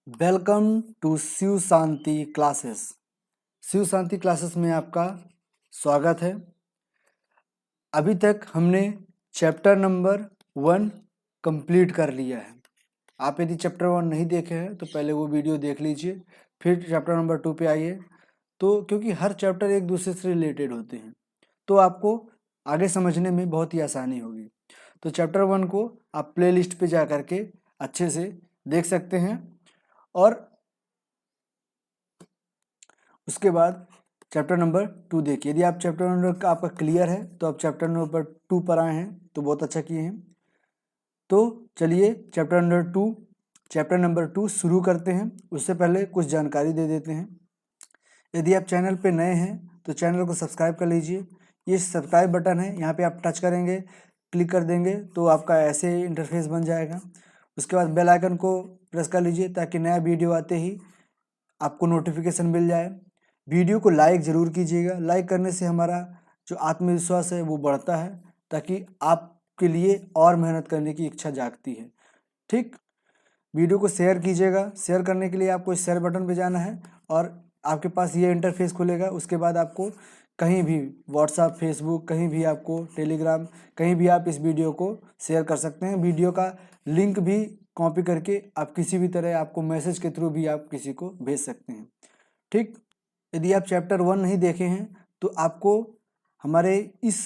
Welcome to Shiv Shanti classes. Shiv Shanti classes में आपका स्वागत है। अभी तक हमने चैप्टर नंबर 1 कंप्लीट कर लिया है। आप यदि चैप्टर 1 नहीं देखे हैं तो पहले वो वीडियो देख लीजिए, फिर चैप्टर नंबर 2 पे आइए। तो क्योंकि हर चैप्टर एक दूसरे से रिलेटेड होते हैं तो आपको आगे समझने में बहुत ही आसानी होगी। तो चैप्टर 1 को आप प्ले लिस्ट पर जा करके अच्छे से देख सकते हैं और उसके बाद चैप्टर नंबर 2 देखिए। यदि आप चैप्टर नंबर का आपका क्लियर है तो आप चैप्टर नंबर 2 पर आए हैं तो बहुत अच्छा किए हैं। तो चलिए चैप्टर नंबर 2 शुरू करते हैं। उससे पहले कुछ जानकारी दे देते हैं। यदि आप चैनल पे नए हैं तो चैनल को सब्सक्राइब कर लीजिए। ये सब्सक्राइब बटन है, यहाँ पे आप टच करेंगे, क्लिक कर देंगे तो आपका ऐसे इंटरफेस बन जाएगा। उसके बाद बेल आइकन को प्रेस कर लीजिए ताकि नया वीडियो आते ही आपको नोटिफिकेशन मिल जाए। वीडियो को लाइक ज़रूर कीजिएगा। लाइक करने से हमारा जो आत्मविश्वास है वो बढ़ता है ताकि आपके लिए और मेहनत करने की इच्छा जागती है। ठीक, वीडियो को शेयर कीजिएगा। शेयर करने के लिए आपको शेयर बटन पे जाना है और आपके पास ये इंटरफेस खुलेगा। उसके बाद आपको कहीं भी व्हाट्सएप, फेसबुक, कहीं भी आपको टेलीग्राम, कहीं भी आप इस वीडियो को शेयर कर सकते हैं। वीडियो का लिंक भी कॉपी करके आप किसी भी तरह आपको मैसेज के थ्रू भी आप किसी को भेज सकते हैं। ठीक, यदि आप चैप्टर 1 नहीं देखे हैं तो आपको हमारे इस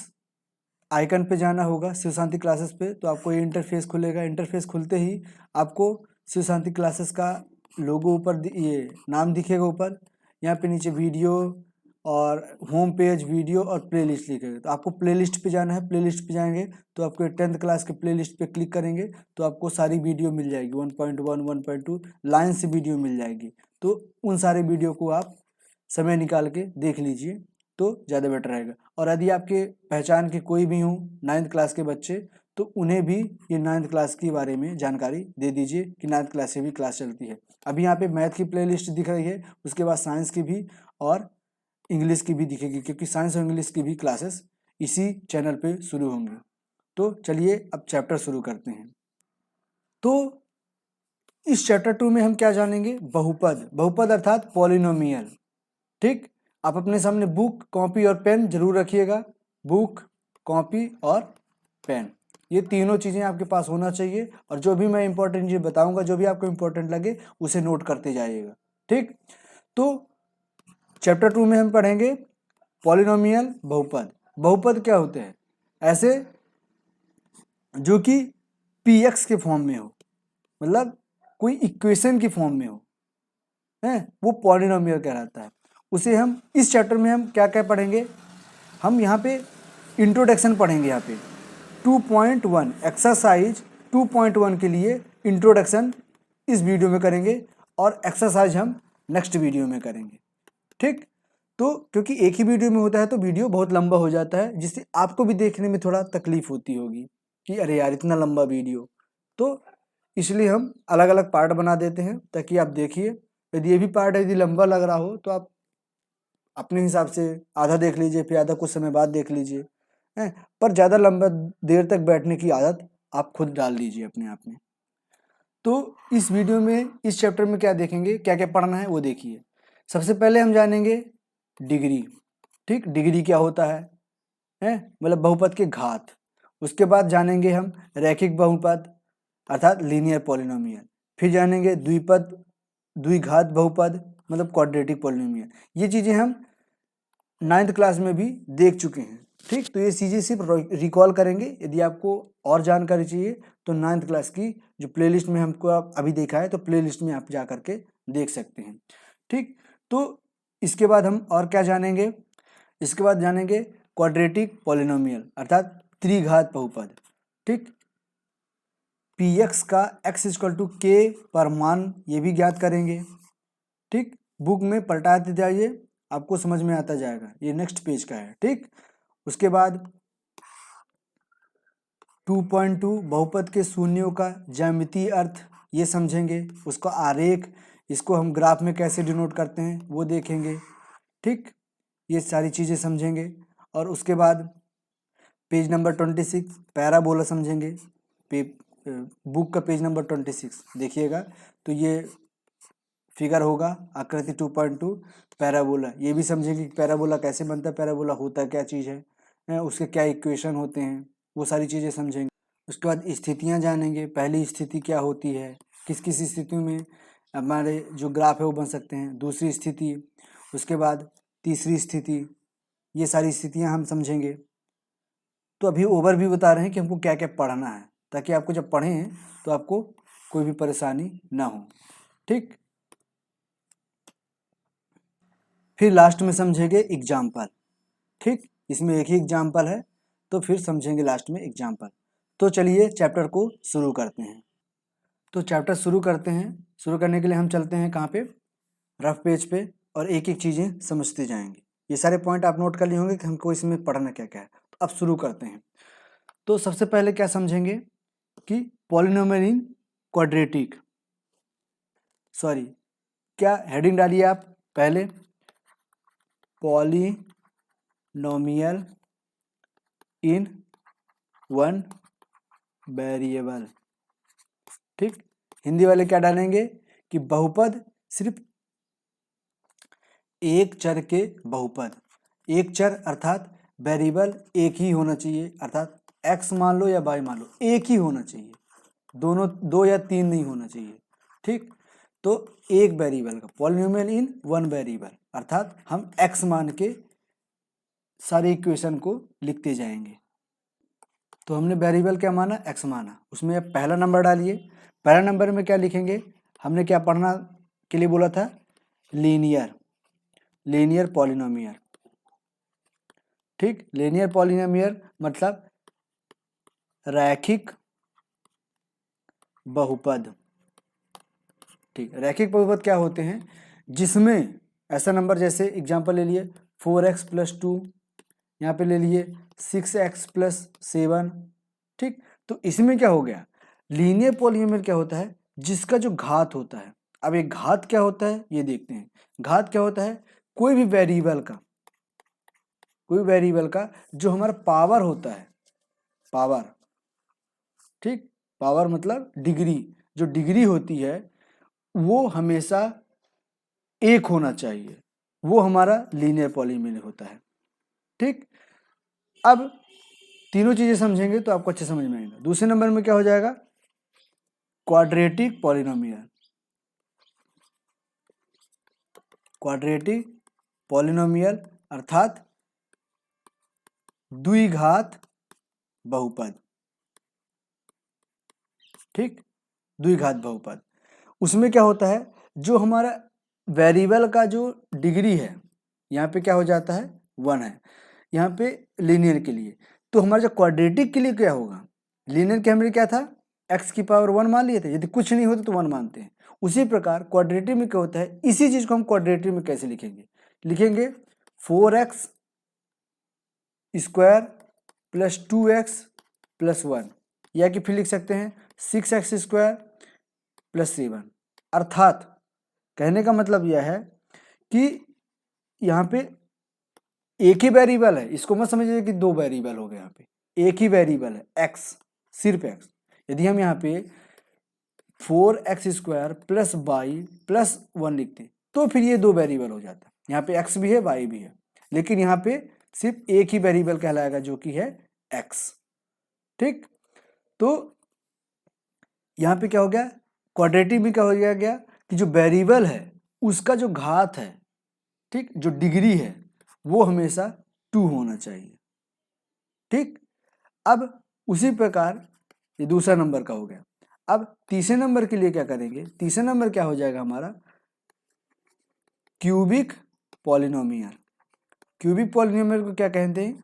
आइकन पे जाना होगा, शिव शांति क्लासेस पे। तो आपको ये इंटरफेस खुलेगा। इंटरफेस खुलते ही आपको शिव शांति क्लासेस का लोगो ऊपर ये नाम दिखेगा ऊपर। यहाँ पे नीचे वीडियो और होम पेज, वीडियो और प्लेलिस्ट लिखेगा। तो आपको प्लेलिस्ट पे जाना है। प्लेलिस्ट पे जाएंगे तो आपको 10th क्लास के प्लेलिस्ट पे क्लिक करेंगे तो आपको सारी वीडियो मिल जाएगी। 1.1, 1.2 लाइन से वीडियो मिल जाएगी। तो उन सारे वीडियो को आप समय निकाल के देख लीजिए तो ज़्यादा बेटर रहेगा। और यदि आपके पहचान के कोई भी हों 9th क्लास के बच्चे तो उन्हें भी ये 9th क्लास के बारे में जानकारी दे दीजिए कि 9th क्लास से भी क्लास चलती है। अभी यहाँ पे मैथ की प्लेलिस्ट दिख रही है, उसके बाद साइंस की भी और इंग्लिश की भी दिखेगी क्योंकि साइंस और इंग्लिश की भी क्लासेस इसी चैनल पे शुरू होंगी। तो चलिए अब चैप्टर शुरू करते हैं। तो इस चैप्टर 2 में हम क्या जानेंगे? बहुपद। बहुपद अर्थात पॉलिनोमियल। ठीक, आप अपने सामने बुक, कॉपी और पेन जरूर रखिएगा। बुक, कॉपी और पेन, ये तीनों चीज़ें आपके पास होना चाहिए। और जो भी मैं इंपॉर्टेंट चीज़ बताऊंगा, जो भी आपको इंपॉर्टेंट लगे उसे नोट करते जाइएगा। ठीक, तो चैप्टर 2 में हम पढ़ेंगे पॉलिनोमियल, बहुपद। बहुपद क्या होते हैं? ऐसे जो कि px के फॉर्म में हो, मतलब कोई इक्वेशन की फॉर्म में हो, है वो पॉलिनोमियल कहलाता है। उसे हम इस चैप्टर में हम क्या क्या पढ़ेंगे? हम यहाँ पे इंट्रोडक्शन पढ़ेंगे। यहाँ पे 2.1 एक्सरसाइज 2.1 के लिए इंट्रोडक्शन इस वीडियो में करेंगे और एक्सरसाइज हम नेक्स्ट वीडियो में करेंगे। ठीक, तो क्योंकि एक ही वीडियो में होता है तो वीडियो बहुत लंबा हो जाता है, जिससे आपको भी देखने में थोड़ा तकलीफ होती होगी कि अरे यार इतना लंबा वीडियो। तो इसलिए हम अलग अलग पार्ट बना देते हैं ताकि आप देखिए। यदि ये भी पार्ट यदि लंबा लग रहा हो तो आप अपने हिसाब से आधा देख लीजिए, फिर आधा कुछ समय बाद देख लीजिए, हैं। पर ज़्यादा लंबा देर तक बैठने की आदत आप खुद डाल लीजिए अपने आप में। तो इस वीडियो में, इस चैप्टर में क्या देखेंगे, क्या क्या पढ़ना है वो देखिए। सबसे पहले हम जानेंगे डिग्री। ठीक, डिग्री क्या होता है, मतलब बहुपद के घात। उसके बाद जानेंगे हम रैखिक बहुपद अर्थात लीनियर पॉलिनोमियल। फिर जानेंगे द्विपद, द्विघात बहुपद मतलब क्वाड्रेटिक पॉलिनोमियल। ये चीज़ें हम 9th क्लास में भी देख चुके हैं। ठीक, तो ये चीज़ें सिर्फ रिकॉल करेंगे। यदि आपको और जानकारी चाहिए तो 9th क्लास की जो प्लेलिस्ट में हमको आप अभी देखा है तो प्लेलिस्ट में आप जा करके देख सकते हैं। ठीक, तो इसके बाद हम और क्या जानेंगे? इसके बाद जानेंगे क्वाड्रेटिक पॉलिनोमियल अर्थात त्रिघात बहुपद। ठीक, px का x = k पर मान ये भी ज्ञात करेंगे। ठीक, बुक में पलटाते जाइए, आपको समझ में आता जाएगा। ये नेक्स्ट पेज का है। ठीक, उसके बाद 2.2 बहुपद के शून्यों का ज्यामितीय अर्थ ये समझेंगे। उसका आरेख, इसको हम ग्राफ में कैसे डिनोट करते हैं वो देखेंगे। ठीक, ये सारी चीज़ें समझेंगे। और उसके बाद पेज नंबर 26 पैराबोला समझेंगे। बुक का पेज नंबर 26 देखिएगा। तो ये फिगर होगा आकृति 2.2 पैराबोला, ये भी समझेंगे कि पैराबोला कैसे बनता है, पैराबोला होता क्या चीज़ है, उसके क्या इक्वेशन होते हैं, वो सारी चीज़ें समझेंगे। उसके बाद स्थितियाँ जानेंगे, पहली स्थिति क्या होती है, किस किस स्थिति में हमारे जो ग्राफ है वो बन सकते हैं, दूसरी स्थिति, उसके बाद तीसरी स्थिति, ये सारी स्थितियाँ हम समझेंगे। तो अभी ओवरव्यू बता रहे हैं कि हमको क्या क्या पढ़ना है, ताकि आपको जब पढ़ें तो आपको कोई भी परेशानी ना हो। ठीक, फिर लास्ट में समझेंगे एग्जाम्पल। ठीक, इसमें एक ही एग्जाम्पल है तो फिर समझेंगे लास्ट में एग्जाम्पल। तो चलिए चैप्टर को शुरू करते हैं। तो चैप्टर शुरू करते हैं। शुरू करने के लिए हम चलते हैं कहाँ पे, रफ पेज पे, और एक एक चीज़ें समझते जाएंगे। ये सारे पॉइंट आप नोट कर लिए होंगे कि हमको इसमें पढ़ना क्या क्या है। तो अब शुरू करते हैं। तो सबसे पहले क्या समझेंगे कि पॉलिनोमियल इन क्वाड्रेटिक, सॉरी क्या हेडिंग डालिए आप पहले, पॉलिनोमियल इन वन वेरिएबल। ठीक, हिंदी वाले क्या डालेंगे कि बहुपद सिर्फ एक चर के बहुपद, एक चर अर्थात वेरिएबल एक ही होना चाहिए, अर्थात x मान लो या y मान लो, एक ही होना चाहिए, दोनों दो या तीन नहीं होना चाहिए। ठीक, तो एक वेरिएबल का पॉलिनोमियल इन वन वेरिएबल, अर्थात हम x मान के सारे इक्वेशन को लिखते जाएंगे। तो हमने वेरिएबल क्या माना, x माना, उसमें पहला नंबर डालिए। पहला नंबर में क्या लिखेंगे, हमने क्या पढ़ना के लिए बोला था, लीनियर पॉलिनोमियल। ठीक, लीनियर पॉलिनोमियल मतलब रैखिक बहुपद। ठीक, रैखिक बहुपद क्या होते हैं, जिसमें ऐसा नंबर, जैसे एग्जांपल ले लिए 4x + 2, यहाँ पे ले लिए 6x + 7। ठीक, तो इसमें क्या हो गया, लीनियर पॉलिनोमियल क्या होता है, जिसका जो घात होता है। अब एक घात क्या होता है ये देखते हैं। घात क्या होता है, कोई भी वेरिएबल का जो हमारा पावर होता है, पावर। ठीक, पावर मतलब डिग्री, जो डिग्री होती है वो हमेशा एक होना चाहिए, वो हमारा लीनियर पॉलिनोमियल होता है। ठीक, अब तीनों चीजें समझेंगे तो आपको अच्छे समझ में आएगा। दूसरे नंबर में क्या हो जाएगा, क्वाड्रेटिक पॉलिनोमियल। क्वाड्रेटिक पॉलिनोमियल अर्थात द्विघात बहुपद। ठीक, द्विघात बहुपद, उसमें क्या होता है, जो हमारा वेरिएबल का जो डिग्री है, यहाँ पे क्या हो जाता है 1 है, यहाँ पे लीनियर के लिए। तो हमारा जो क्वाड्रेटिक के लिए क्या होगा, लीनियर के हमें क्या था, x की पावर 1 मान लिए थे, यदि कुछ नहीं होता तो 1 मानते हैं। उसी प्रकार क्वाड्रेटिक में क्या होता है, इसी चीज को हम क्वाड्रेटिक में कैसे लिखेंगे 4x² + 2x + 1, या कि फिर लिख सकते हैं 6x² + 7। अर्थात कहने का मतलब यह है कि यहाँ पे एक ही वेरिएबल है, इसको मत समझिए कि दो वेरिएबल हो गए, यहाँ पे एक ही वेरिएबल है x, सिर्फ x। यदि हम यहाँ पे 4x² + y + 1 लिखते हैं तो फिर ये दो वेरिएबल हो जाता है, यहाँ पे x भी है y भी है, लेकिन यहाँ पे सिर्फ एक ही वेरिएबल कहलाएगा जो कि है x। ठीक, तो यहाँ पे क्या हो गया, क्वाड्रेटिक में क्या हो गया कि जो वेरिएबल है उसका जो घात है, ठीक, जो डिग्री है वो हमेशा 2 होना चाहिए। ठीक, अब उसी प्रकार ये दूसरा नंबर का हो गया। अब तीसरे नंबर के लिए क्या करेंगे, तीसरा नंबर क्या हो जाएगा हमारा, क्यूबिक पॉलिनोमियल। क्यूबिक पॉलिनोमियल को क्या कहते हैं,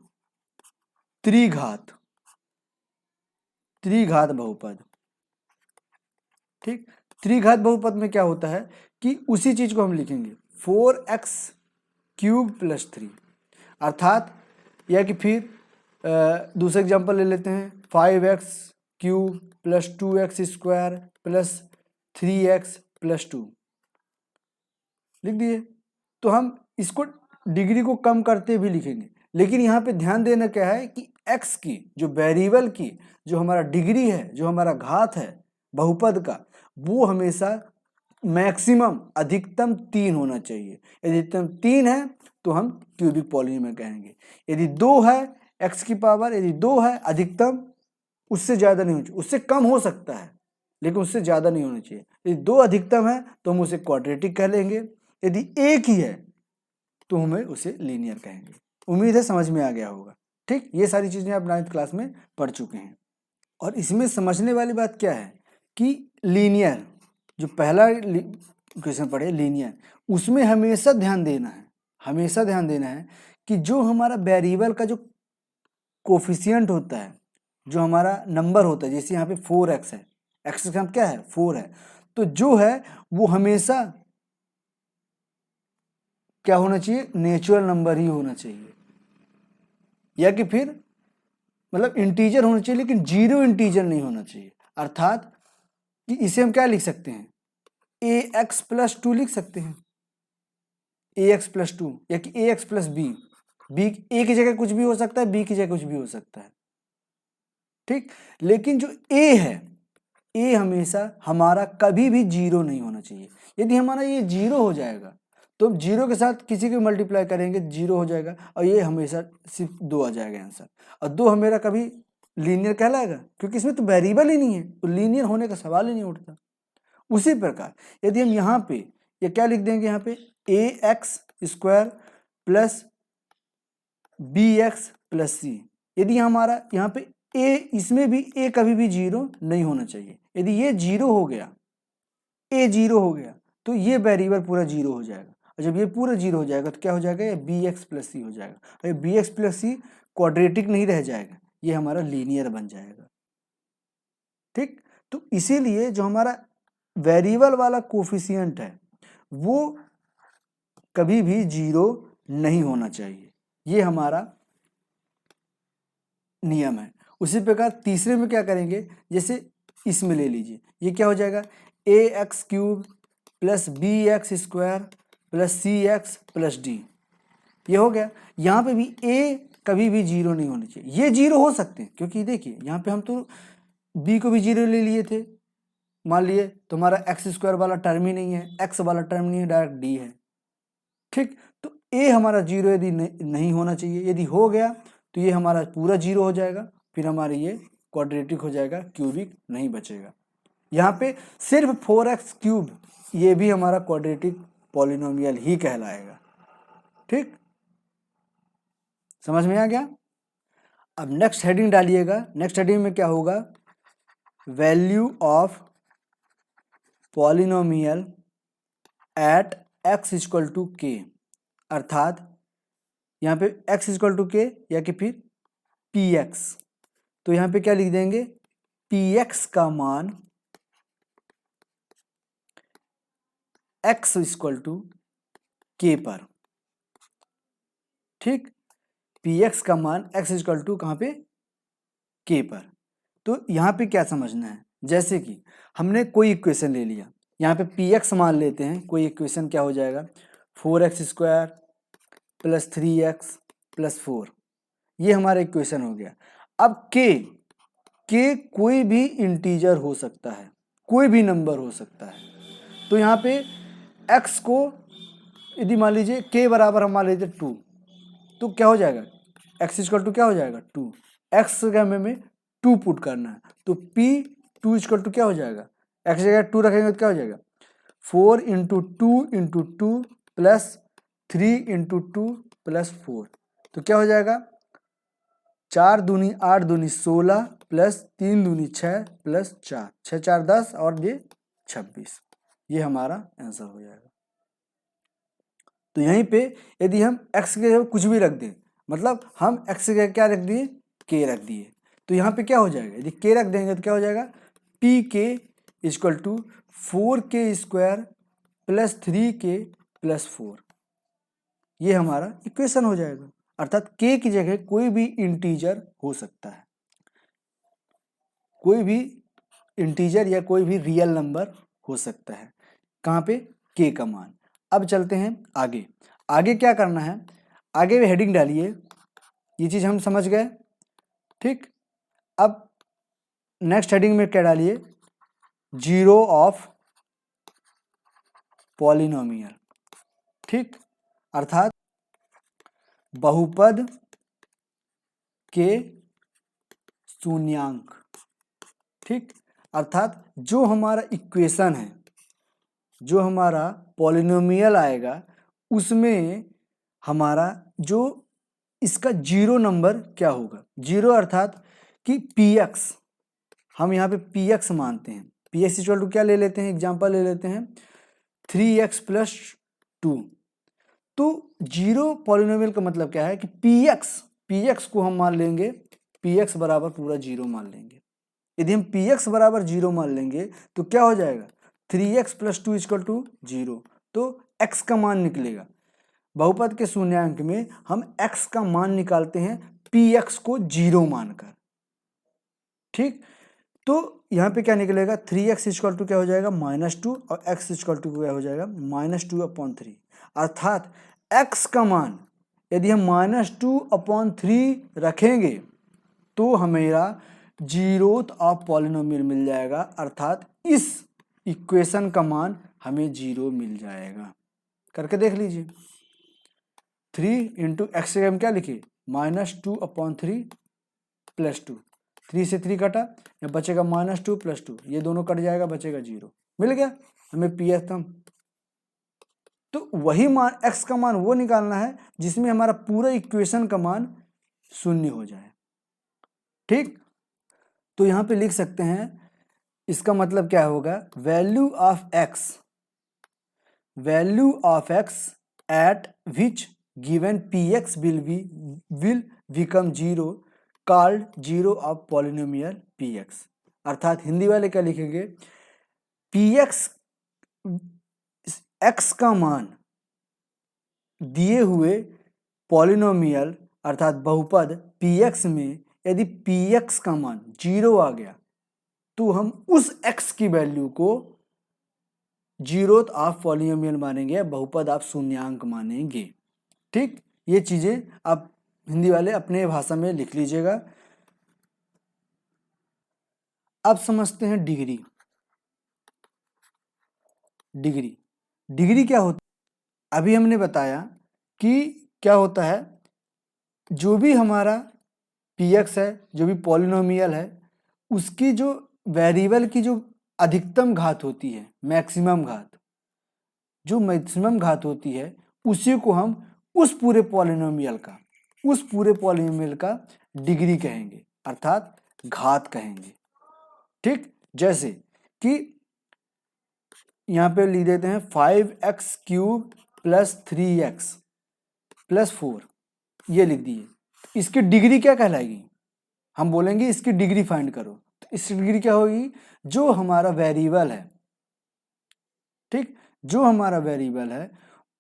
त्रिघात बहुपद। ठीक, त्रिघात बहुपद में क्या होता है कि उसी चीज को हम लिखेंगे 4x³ + 3, अर्थात, या कि फिर दूसरा एग्जांपल ले लेते हैं 5x³ + 2x² + 3x + 2 लिख दिए। तो हम इसको डिग्री को कम करते भी लिखेंगे, लेकिन यहाँ पे ध्यान देना क्या है कि x की, जो वेरिएबल की जो हमारा डिग्री है, जो हमारा घात है बहुपद का, वो हमेशा मैक्सिमम अधिकतम 3 होना चाहिए। यदि अधिकतम 3 है तो हम क्यूबिक पॉलिनोमियल कहेंगे। यदि 2 है x की पावर, यदि 2 है अधिकतम, उससे ज़्यादा नहीं होना चाहिए, उससे कम हो सकता है लेकिन उससे ज़्यादा नहीं होना चाहिए। यदि 2 अधिकतम है तो हम उसे क्वाड्रेटिक कह लेंगे, यदि 1 ही है तो हमें उसे लीनियर कहेंगे। उम्मीद है समझ में आ गया होगा। ठीक, ये सारी चीज़ें आप 9th क्लास में पढ़ चुके हैं। और इसमें समझने वाली बात क्या है कि लीनियर, जो पहला क्वेश्चन पढ़े लीनियर, उसमें हमेशा ध्यान देना है, हमेशा ध्यान देना है कि जो हमारा वेरिएबल का जो कोफिशिएंट होता है, जो हमारा नंबर होता है, जैसे यहाँ पे 4x है, x का क्या है 4 है, तो जो है वो हमेशा क्या होना चाहिए, नेचुरल नंबर ही होना चाहिए, या कि फिर मतलब इंटीजर होना चाहिए लेकिन 0 इंटीजर नहीं होना चाहिए। अर्थात कि इसे हम क्या लिख सकते हैं, ax प्लस 2 लिख सकते हैं, ax प्लस 2, या कि ax plus b, b a की जगह कुछ भी हो सकता है, b की जगह कुछ भी हो सकता है। ठीक, लेकिन जो a है, a हमेशा हमारा कभी भी 0 नहीं होना चाहिए। यदि हमारा ये 0 हो जाएगा तो 0 के साथ किसी को मल्टीप्लाई करेंगे 0 हो जाएगा, और ये हमेशा सिर्फ 2 आ जाएगा आंसर, और 2 हमेरा कभी लीनियर कहलाएगा, क्योंकि इसमें तो वेरिएबल ही नहीं है, तो लीनियर होने का सवाल ही नहीं उठता। उसी प्रकार यदि हम यहाँ पे ये क्या लिख देंगे, यहाँ पे ax square plus bx plus c, यदि हमारा यहाँ पे a, इसमें भी a कभी भी 0 नहीं होना चाहिए। यदि ये 0 हो गया, a 0 हो गया, तो ये वेरिएबल पूरा 0 हो जाएगा, और जब ये पूरा 0 हो जाएगा तो क्या हो जाएगा, ये bx प्लस सी हो जाएगा, और ये bx प्लस सी क्वाड्रेटिक नहीं रह जाएगा, ये हमारा लीनियर बन जाएगा। ठीक, तो इसीलिए जो हमारा वेरिएबल वाला कोफिशिएंट है वो कभी भी 0 नहीं होना चाहिए, ये हमारा नियम है। उसी प्रकार तीसरे में क्या करेंगे, जैसे इसमें ले लीजिए, ये क्या हो जाएगा, ax cube plus bx square plus cx plus d, ये हो गया। यहाँ पे भी a कभी भी 0 नहीं होनी चाहिए, ये 0 हो सकते हैं क्योंकि देखिए यहाँ पे हम तो b को भी 0 ले लिए थे, मान लिए तो हमारा एक्स स्क्वायर वाला टर्म ही नहीं है, x वाला टर्म नहीं है, डायरेक्ट d है। ठीक, तो a हमारा 0 यदि नहीं होना चाहिए, यदि हो गया तो ये हमारा पूरा 0 हो जाएगा, फिर हमारे ये क्वाड्रेटिक हो जाएगा, क्यूबिक नहीं बचेगा। यहाँ पे सिर्फ 4x क्यूब, ये भी हमारा क्वाड्रेटिक पॉलिनोमियल ही कहलाएगा। ठीक, समझ में आ गया। अब नेक्स्ट हेडिंग डालिएगा, नेक्स्ट हेडिंग में क्या होगा, value of polynomial at x equal to k, अर्थात यहाँ पे x इक्वल टू के या कि फिर px, तो यहाँ पे क्या लिख देंगे, px का मान x इक्वल टू के पर। ठीक, px का मान x इक्वल टू कहाँ पे, k पर। तो यहाँ पे क्या समझना है, जैसे कि हमने कोई इक्वेशन ले लिया, यहाँ पे px मान लेते हैं, कोई इक्वेशन क्या हो जाएगा, 4x square plus 3x plus 4, ये हमारा इक्वेशन हो गया। अब k कोई भी इंटीजर हो सकता है, कोई भी नंबर हो सकता है, तो यहाँ पे x को यदि मान लीजिए k बराबर हम मान लीजिए 2, तो क्या हो जाएगा, x इक्वल टू क्या हो जाएगा 2, x के हमें 2 पुट करना है, तो p 2 इक्वल टू क्या हो जाएगा, x जगह 2 रखेंगे तो क्या हो जाएगा, 4 into 2 into 2 plus 3 into 2 plus 4, तो क्या हो जाएगा, 4 दूनी 8 दूनी 16 प्लस 3 दूनी 6 प्लस 4, 6 4 10 और ये 26, ये हमारा आंसर हो जाएगा। तो यहीं पे यदि हम x के जगह कुछ भी रख दें, मतलब हम x के जगह क्या रख दिए, k रख दिए, तो यहाँ पे क्या हो जाएगा, यदि k रख देंगे तो क्या हो जाएगा, pk equal to 4k square plus 3k plus 4, ये हमारा इक्वेशन हो जाएगा। अर्थात k की जगह कोई भी इंटीजर हो सकता है, कोई भी इंटीजर या कोई भी रियल नंबर हो सकता है, कहाँ पे, k का मान। अब चलते हैं आगे, आगे क्या करना है, आगे भी हेडिंग डालिए, ये चीज़ हम समझ गए। ठीक, अब नेक्स्ट हेडिंग में क्या डालिए, जीरो ऑफ पॉलिनोमियल, ठीक, अर्थात बहुपद के शून्यांक, ठीक, अर्थात जो हमारा इक्वेशन है, जो हमारा पॉलिनोमियल आएगा उसमें हमारा जो इसका जीरो नंबर क्या होगा, जीरो अर्थात कि px, हम यहाँ पे px मानते हैं, px इक्वल टू क्या ले लेते हैं, एग्जांपल ले लेते हैं 3x + 2। तो जीरो पॉलिनोमियल का मतलब क्या है कि px को हम मान लेंगे, px बराबर पूरा जीरो मान लेंगे। यदि हम px बराबर जीरो मान लेंगे तो क्या हो जाएगा, 3x + 2 = 0, तो x का मान निकलेगा। बहुपद के शून्यांक में हम x का मान निकालते हैं px को जीरो मानकर, ठीक। तो यहाँ पे क्या निकलेगा, 3x = क्या हो जाएगा -2 और x = क्या हो जाएगा -2/3, अर्थात x का मान यदि हम -2/3 रखेंगे तो हमेरा जीरोथ ऑफ पॉलिनोमियल मिल जाएगा, अर्थात इस इक्वेशन का मान हमें जीरो मिल जाएगा। करके देख लीजिए, 3 × x हम क्या लिखे, -2/3 + 2, 3 से 3 कटा, या बचेगा -2 + 2, ये दोनों कट जाएगा, बचेगा जीरो, मिल गया हमें px का। तो वही मान x का मान वो निकालना है जिसमें हमारा पूरा इक्वेशन का मान शून्य हो जाए, ठीक। तो यहाँ पे लिख सकते हैं, इसका मतलब क्या होगा, value of x eight which given px will become zero called zero of polynomial px, अर्थात हिंदी वाले क्या लिखेंगे, px x का मान दिए हुए पॉलिनोमियल अर्थात बहुपद px में यदि px का मान जीरो आ गया तो हम उस x की वैल्यू को जीरोथ ऑफ पॉलिनोमियल मानेंगे, बहुपद आप शून्यांक मानेंगे, ठीक। ये चीजें आप हिंदी वाले अपने भाषा में लिख लीजिएगा। अब समझते हैं डिग्री। डिग्री क्या होता है, अभी हमने बताया कि क्या होता है, जो भी हमारा px है, जो भी पॉलिनोमियल है, उसकी जो वेरिएबल की जो अधिकतम घात होती है, मैक्सिमम घात, जो मैक्सिमम घात होती है, उसी को हम उस पूरे पॉलिनोमियल का डिग्री कहेंगे, अर्थात घात कहेंगे, ठीक। जैसे कि यहाँ पे लिख देते हैं 5x³ + 3x + 4, ये लिख दिए, इसकी डिग्री क्या कहलाएगी, हम बोलेंगे इसकी डिग्री फाइंड करो, तो इसकी डिग्री क्या होगी, जो हमारा वेरिएबल है, ठीक, जो हमारा वेरिएबल है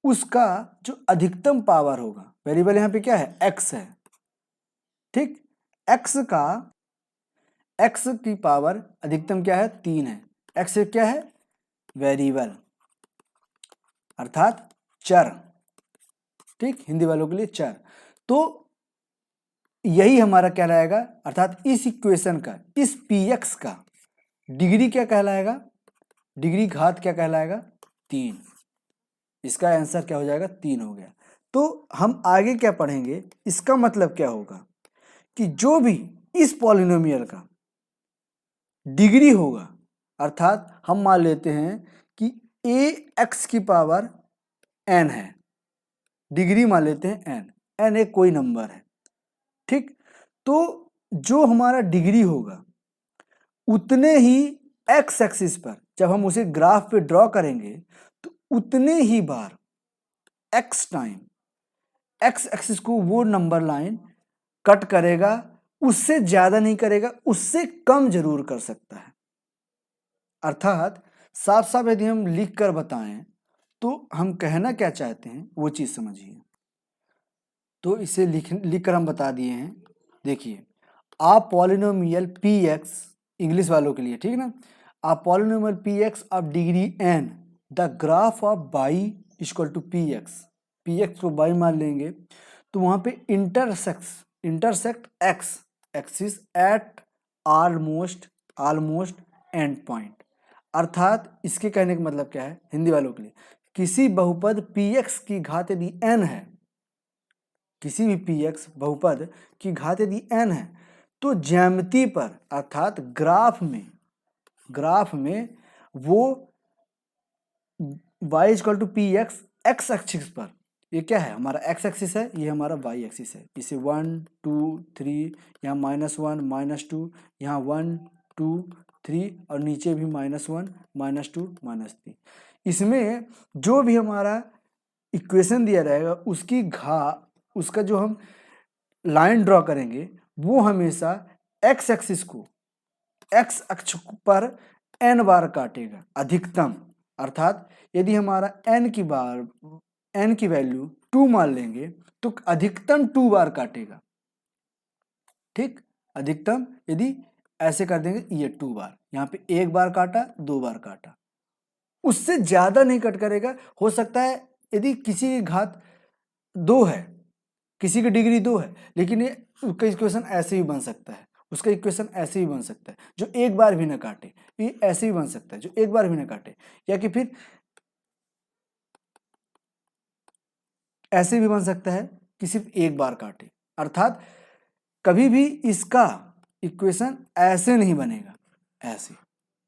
उसका जो अधिकतम पावर होगा, वेरिएबल यहाँ पे क्या है, x है, ठीक, x की पावर अधिकतम क्या है, 3 है, x क्या है, वेरिएबल अर्थात चर, ठीक, हिंदी वालों के लिए चर। तो यही हमारा क्या रहेगा, अर्थात इस इक्वेशन का, इस px का डिग्री क्या कहलाएगा, डिग्री घात क्या कहलाएगा, 3, इसका आंसर क्या हो जाएगा, 3 हो गया। तो हम आगे क्या पढ़ेंगे, इसका मतलब क्या होगा कि जो भी इस पॉलिनोमियल का डिग्री होगा, अर्थात हम मान लेते हैं कि ax की पावर n है, डिग्री मान लेते हैं n एक कोई नंबर है, ठीक। तो जो हमारा डिग्री होगा उतने ही x एक्सिस पर जब हम उसे ग्राफ पे ड्रॉ करेंगे तो उतने ही बार x टाइम x एक्सिस को वो नंबर लाइन कट करेगा, उससे ज्यादा नहीं करेगा, उससे कम जरूर कर सकता है। अर्थात साफ साफ यदि हम लिख कर बताएं तो हम कहना क्या चाहते हैं वो चीज समझिए। तो इसे लिख कर हम बता दिए हैं, देखिए, आ पॉलिनोमियल px, इंग्लिश वालों के लिए, ठीक ना, आ polynomial px of degree n, the graph of y = px को y मान लेंगे तो वहां पे intersect x axis at almost and point, अर्थात इसके कहने का मतलब क्या है हिंदी वालों के लिए, किसी बहुपद px की घात यदि n है, किसी भी px बहुपद की घात यदि n है, तो ज्यामिति पर अर्थात ग्राफ में वो y equal to p x x axis पर, ये क्या है हमारा x एक्सिस है, ये हमारा y एक्सिस है, इसे 1 2 3, यहाँ -1 -2, यहाँ 1 2 3 और नीचे भी -1 -2 -3। इसमें जो भी हमारा इक्वेशन दिया रहेगा उसका जो हम लाइन ड्रॉ करेंगे वो हमेशा x एक्सिस को x अक्ष पर n बार काटेगा अधिकतम। अर्थात यदि हमारा n की वैल्यू 2 मान लेंगे तो अधिकतम 2 बार काटेगा। ठीक, अधिकतम यदि ऐसे कर देंगे ये 2 बार, यहाँ पे 1 बार काटा 2 बार काटा, उससे ज्यादा नहीं कट करेगा। हो सकता है यदि किसी की घात 2 है, किसी की डिग्री 2 है, लेकिन ये उसका इक्वेशन ऐसे भी बन सकता है, उसका इक्वेशन ऐसे भी बन सकता है जो एक बार भी ना काटे, ये ऐसे भी बन सकता है जो एक बार भी ना काटे, या कि फिर ऐसे भी बन सकता है कि सिर्फ एक बार काटे। अर्थात कभी भी इसका इक्वेशन ऐसे नहीं बनेगा, ऐसे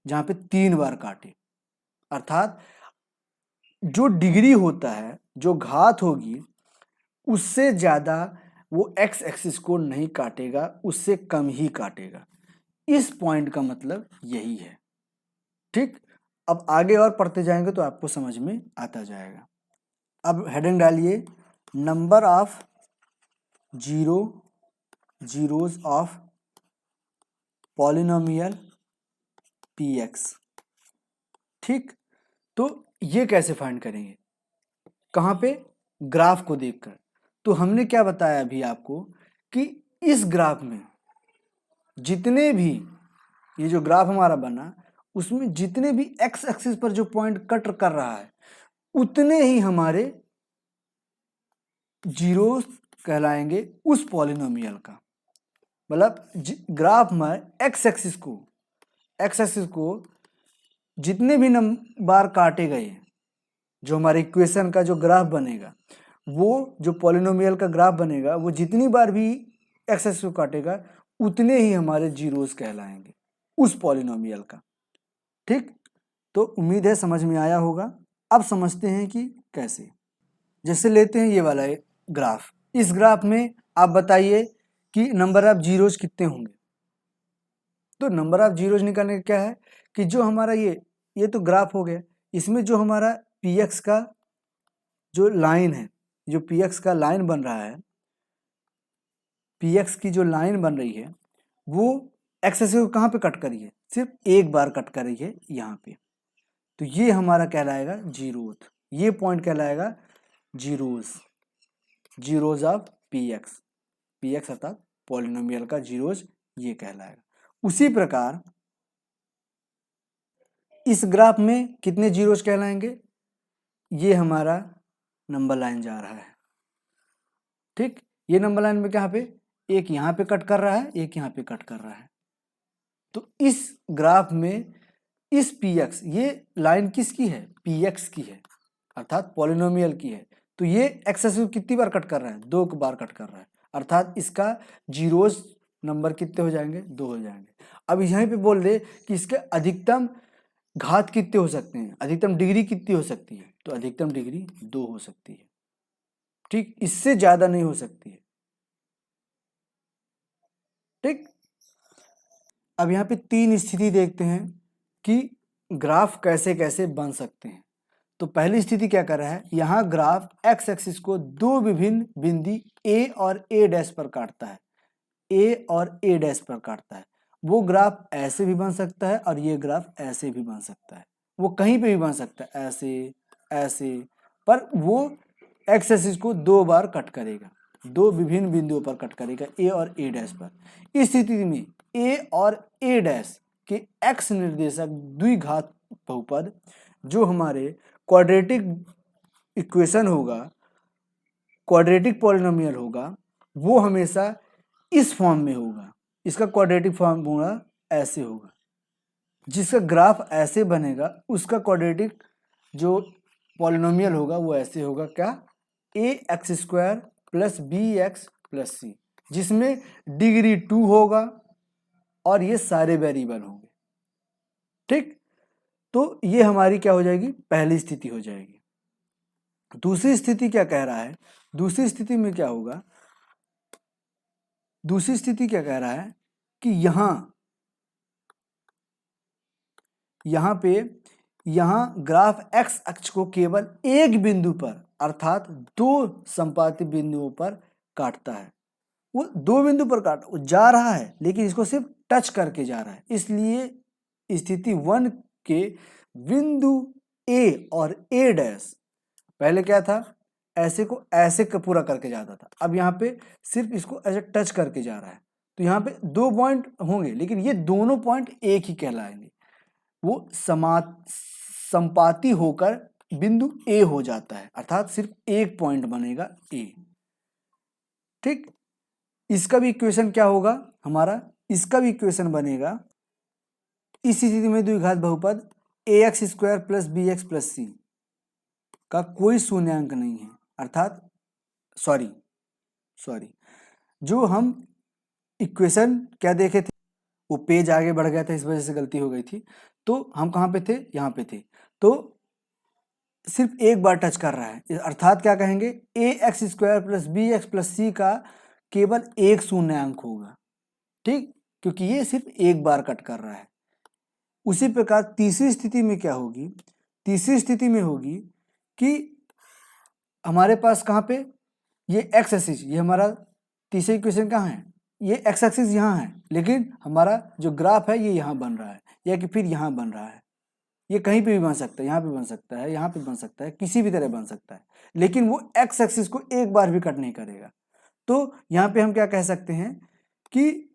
जहां पे 3 बार काटे। अर्थात जो डिग्री होता है, जो घात होगी, उससे ज्यादा वो x एक्सिस को नहीं काटेगा, उससे कम ही काटेगा। इस पॉइंट का मतलब यही है। ठीक, अब आगे और पढ़ते जाएंगे तो आपको समझ में आता जाएगा। अब हेडिंग डालिए, number of zeros of polynomial px। ठीक, तो ये कैसे फाइंड करेंगे, कहाँ पे, ग्राफ को देखकर। तो हमने क्या बताया अभी आपको कि इस ग्राफ में जितने भी, ये जो ग्राफ हमारा बना उसमें जितने भी x एक्सिस पर जो पॉइंट कट कर रहा है उतने ही हमारे जीरो कहलाएंगे उस पॉलिनोमियल का। मतलब ग्राफ में x एक्सिस को जितने भी बार काटे गए, जो हमारे इक्वेशन का जो ग्राफ बनेगा, वो जो पॉलिनोमियल का ग्राफ बनेगा, वो जितनी बार भी x एक्सिस को काटेगा उतने ही हमारे जीरोस कहलाएंगे उस पॉलिनोमियल का। ठीक, तो उम्मीद है समझ में आया होगा। अब समझते हैं कि कैसे। जैसे लेते हैं ये वाला ग्राफ, इस ग्राफ में आप बताइए कि नंबर ऑफ जीरोज कितने होंगे। तो नंबर ऑफ जीरोज निकालने का क्या है कि जो हमारा ये तो ग्राफ हो गया, इसमें जो हमारा px का जो लाइन है, जो px का लाइन बन रहा है, px की जो लाइन बन रही है वो x एक्सिस को कहाँ पे कट करी है, सिर्फ एक बार कट कर रही है यहाँ पे। तो ये हमारा कहलाएगा जीरोथ, ये पॉइंट कहलाएगा जीरोज ऑफ px अर्थात पॉलिनोमियल का जीरोज ये कहलाएगा। उसी प्रकार इस ग्राफ में कितने जीरोज कहलाएंगे, ये हमारा नंबर लाइन जा रहा है। ठीक, ये नंबर लाइन में कहाँ पे, एक यहाँ पे कट कर रहा है, एक यहाँ पे कट कर रहा है। तो इस ग्राफ में इस px, ये लाइन किसकी है, px की है, अर्थात पॉलिनोमियल की है। तो ये x एक्सिस को कितनी बार कट कर रहा है, 2 बार कट कर रहा है। अर्थात इसका जीरोज नंबर कितने हो जाएंगे, 2 हो जाएंगे। अब यहीं पे बोल दे कि इसके अधिकतम घात कितने हो सकते हैं, अधिकतम डिग्री कितनी हो सकती है, तो अधिकतम डिग्री 2 हो सकती है। ठीक, इससे ज्यादा नहीं हो सकती है। ठीक, अब यहाँ पे 3 स्थिति देखते हैं कि ग्राफ कैसे कैसे बन सकते हैं। तो पहली स्थिति क्या कर रहा है, यहाँ ग्राफ x एक्सिस को 2 विभिन्न बिंदु a और a डैश पर काटता है, a और a डैश पर काटता है। वो ग्राफ ऐसे भी बन सकता है और ये ग्राफ ऐसे भी बन सकता है, वो कहीं पे भी बन सकता है, ऐसे ऐसे, पर वो x एक्सिस को 2 बार कट करेगा, 2 विभिन्न बिंदुओं पर कट करेगा, a और a डैश पर। इस स्थिति में a और a डैश के x निर्देशक द्विघात बहुपद जो हमारे क्वाड्रेटिक इक्वेशन होगा, क्वाड्रेटिक पॉलिनोमियल होगा, वो हमेशा इस फॉर्म में होगा। इसका क्वाड्रेटिक फॉर्म होगा ऐसे होगा, जिसका ग्राफ ऐसे बनेगा उसका क्वाड्रेटिक जो पॉलिनोमियल होगा वो ऐसे होगा क्या, a x square plus b x plus c, जिसमें डिग्री 2 होगा और ये सारे वेरिएबल होंगे। ठीक, तो ये हमारी क्या हो जाएगी, पहली स्थिति हो जाएगी। दूसरी स्थिति क्या कह रहा है, दूसरी स्थिति में क्या होगा, दूसरी स्थिति क्या कह रहा है कि यहाँ ग्राफ एक्स अक्ष को केवल एक बिंदु पर अर्थात 2 संपाती बिंदुओं पर काटता है। वो 2 बिंदु पर वो जा रहा है लेकिन इसको सिर्फ टच करके जा रहा है, इसलिए स्थिति 1 के बिंदु ए और ए डैश, पहले क्या था, ऐसे को ऐसे पूरा करके जाता था, अब यहाँ पे सिर्फ इसको ऐसे टच करके जा रहा है। तो यहाँ पे 2 पॉइंट होंगे लेकिन ये दोनों पॉइंट एक ही कहलाएंगे, वो संपाती होकर बिंदु ए हो जाता है, अर्थात सिर्फ एक पॉइंट बनेगा ए। ठीक, इसका भी इक्वेशन क्या होगा हमारा, इसका भी इक्वेशन बनेगा इस स्थिति में द्विघात बहुपद a x square plus b x plus c का कोई शून्यांक नहीं है, अर्थात सॉरी जो हम इक्वेशन क्या देखे थे, वो पेज आगे बढ़ गया था, इस वजह से गलती हो गई थी। तो हम कहाँ पे थे, यहाँ पे थे, तो सिर्फ एक बार टच कर रहा है, अर्थात क्या कहेंगे, a x square plus b x plus c का केवल एक शून्यांक होगा। ठीक, क्योंकि ये सिर्फ एक बार कट कर रहा है। उसी प्रकार तीसरी स्थिति में क्या होगी, तीसरी स्थिति में होगी कि हमारे पास कहाँ पे ये एक्स एक्सिस, ये हमारा तीसरी इक्वेशन कहाँ है, ये एक्स एक्सिस यहाँ है, लेकिन हमारा जो ग्राफ है ये यहाँ बन रहा है या कि फिर यहाँ बन रहा है, ये कहीं पे भी बन सकता है, यहाँ पे बन सकता है, यहाँ पे बन सकता है, किसी भी तरह बन सकता है, लेकिन वो एक्स एक्सिस को एक बार भी कट नहीं करेगा। तो यहाँ पे हम क्या कह सकते हैं कि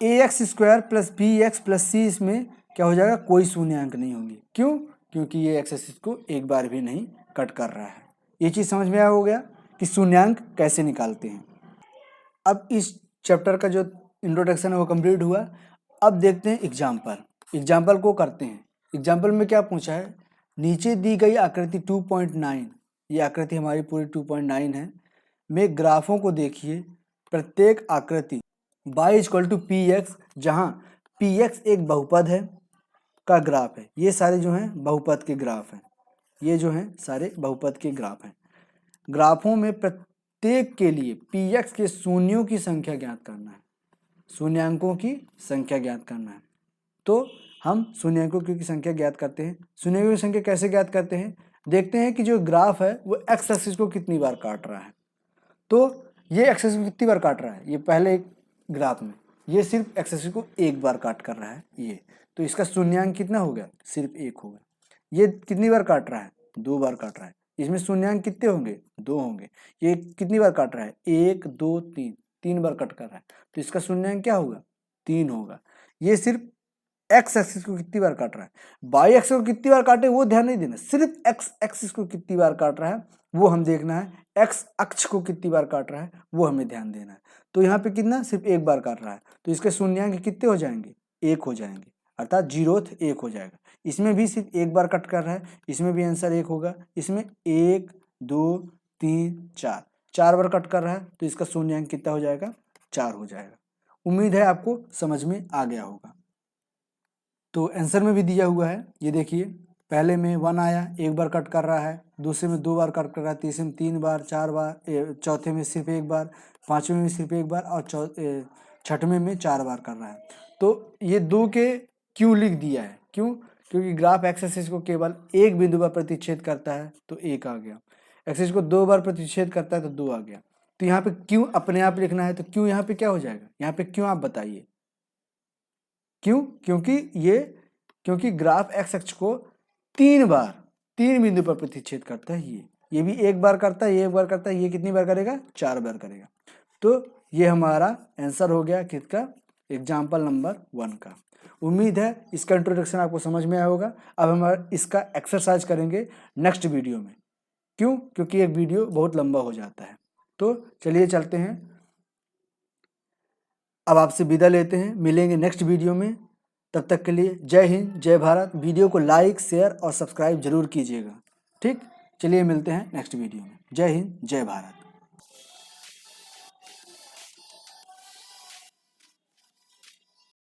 a x square plus b x plus c, इसमें क्या हो जाएगा, कोई शून्यांक नहीं होंगी। क्यों, क्योंकि ये एक्स एक्सिस को एक बार भी नहीं कट कर रहा है। ये चीज़ समझ में आ हो गया कि शून्यांक कैसे निकालते हैं। अब इस चैप्टर का जो इंट्रोडक्शन है वो कंप्लीट हुआ। अब देखते हैं एग्जाम्पल को करते हैं। एग्जाम्पल में क्या पूछा है, नीचे दी गई आकृति 2.9, ये आकृति हमारी पूरी 2.9 है, में ग्राफों को देखिए। प्रत्येक आकृति y = px, जहाँ px एक बहुपद है का ग्राफ है। ये सारे जो हैं बहुपद के ग्राफ हैं, ये जो हैं सारे बहुपद के ग्राफ हैं। ग्राफों में प्रत्येक के लिए px के शून्यों की संख्या ज्ञात करना है, शून्यांकों की संख्या ज्ञात करना है। तो हम शून्यांकों की संख्या ज्ञात करते हैं। शून्यांकों की संख्या कैसे ज्ञात करते हैं, देखते हैं कि जो ग्राफ है वो एक्स एक्सिस को कितनी बार काट रहा है। तो ये एक्स एक्सिस को कितनी बार काट रहा है, ये पहले एक ग्राफ में ये सिर्फ एक्स एक्सिस को एक बार काट कर रहा है ये, तो इसका शून्यांक कितना हो गया, सिर्फ 1 होगा। ये कितनी बार काट रहा है, 2 बार काट रहा है, इसमें शून्यांक कितने होंगे, 2 होंगे। ये कितनी बार काट रहा है, 1 2 3, 3 बार कट कर रहा है, तो इसका शून्यांक क्या होगा, 3 होगा। ये सिर्फ एक्स एक्सिस को कितनी बार काट रहा है, वाई एक्सिस को कितनी बार काटे वो ध्यान नहीं देना, सिर्फ एक्स एक्सिस को कितनी बार काट रहा है वो हम देखना है, एक्स अक्ष को कितनी बार काट रहा है वो हमें ध्यान देना है। तो यहाँ पे कितना, सिर्फ एक बार काट रहा है, तो इसके शून्यांक कितने हो जाएंगे, 1 हो जाएंगे, अर्थात 0th 1 हो जाएगा। इसमें भी सिर्फ एक बार कट कर रहा है, इसमें भी आंसर 1 होगा। इसमें 1 2 3 4, 4 बार कट कर रहा है, तो इसका शून्यांक कितना हो जाएगा, 4 हो जाएगा। उम्मीद है आपको समझ में आ गया होगा। तो आंसर में भी दिया हुआ है, ये देखिए, पहले में 1 आया, एक बार कट कर रहा है, दूसरे में 2 बार कट कर रहा है, तीसरे में 3 बार, 4 बार, चौथे में सिर्फ 1 बार, पाँचवें में सिर्फ 1 बार और छठवें में 4 बार कर रहा है। तो ये 2 के क्यों लिख दिया है, क्यों, क्योंकि ग्राफ एक्स एक्सिस को केवल एक बिंदु पर प्रतिच्छेद करता है तो 1 आ गया, एक्सिस को 2 बार प्रतिच्छेद करता है तो 2 आ गया। तो यहाँ पे क्यों अपने आप लिखना है, तो क्यों यहाँ पे क्या हो जाएगा, यहाँ पे क्यों आप बताइए, क्यों, क्योंकि ग्राफ एक्स अक्ष को 3 बार 3 बिंदु पर प्रतिच्छेद करता है। ये भी 1 बार करता है, ये 1 बार करता है, ये कितनी बार करेगा, 4 बार करेगा। तो ये हमारा आंसर हो गया किसका, एग्जाम्पल नंबर 1 का। उम्मीद है इसका इंट्रोडक्शन आपको समझ में आया होगा। अब हम इसका एक्सरसाइज करेंगे नेक्स्ट वीडियो में, क्यों, क्योंकि एक वीडियो बहुत लंबा हो जाता है। तो चलिए चलते हैं, अब आपसे विदा लेते हैं, मिलेंगे नेक्स्ट वीडियो में। तब तक के लिए जय हिंद, जय भारत। वीडियो को लाइक, शेयर और सब्सक्राइब जरूर कीजिएगा। ठीक, चलिए मिलते हैं नेक्स्ट वीडियो में। जय हिंद, जय भारत।